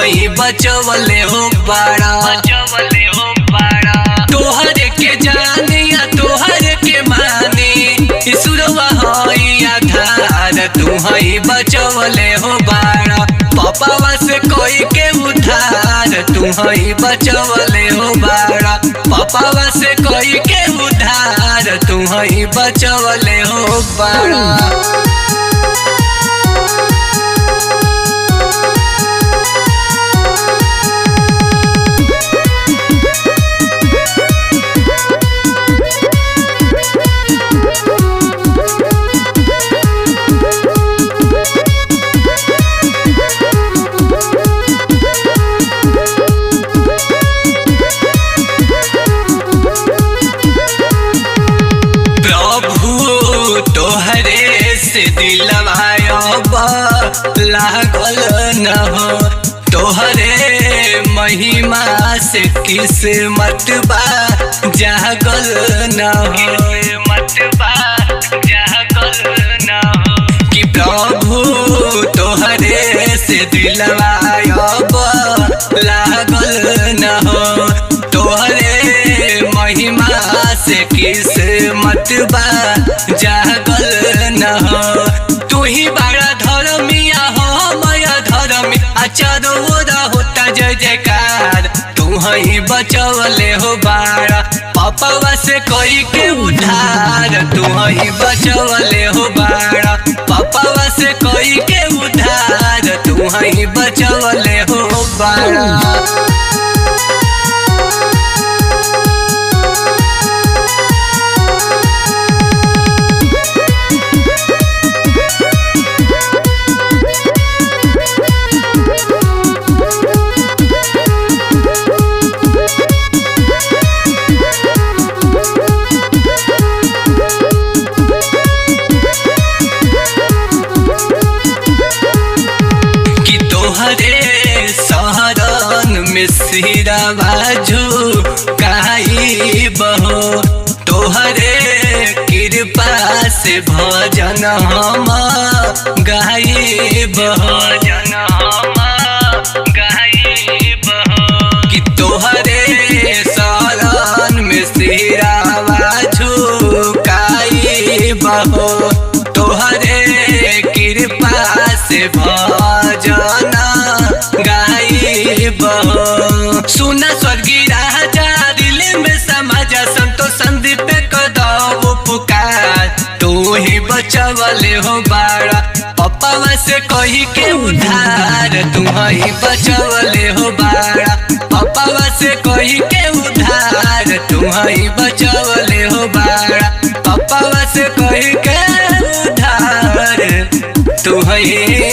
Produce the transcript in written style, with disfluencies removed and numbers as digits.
ही बचवले हो बाड़ा तोहर के जानिया तोहर के मानी ईश्वरवा हई आधार तू ही बचवले हो बाड़ा पापावा से कोई के उधार तू ही बचवले हो बाड़ा पापावा से कोई के उधार तू ही बचवले हो बाड़ा। तोहरे से दिलवा लागल न हो तोहरे महिमा से किस्मत बा जागल न हो कि प्रभु तोहरे से दिलवा लागल न हो तोहरे महिमा से किस्मत बा जागल न हो तू ही बड़ा धर्मिया हो माया धर्मी आचारो होता जय जयकार तू ही बचवले हो बाड़ा पापावा से कोई के उधार तू ही बचवले हो बाड़ा पापावा से कोई के उधार तू ही बचवले हो बाड़ा। सिरा बाजू काई बहो तोहरे कृपा से भजन हम गाई बहो कि तोहरे शरण में सिरा बाजू काई बहो तोहरे कृपा से भजन गाई बहो सुना स्वर्गीय राजा दिल में समाज संतो संदीप कदम पुकार तू ही बचवले हो बाड़ा पापावा से कोई के उधार तू ही बचवले हो बाड़ा पापावा से कोई के उधार तू ही बचवले हो बाड़ा पापावा से कोई के उधार तू ही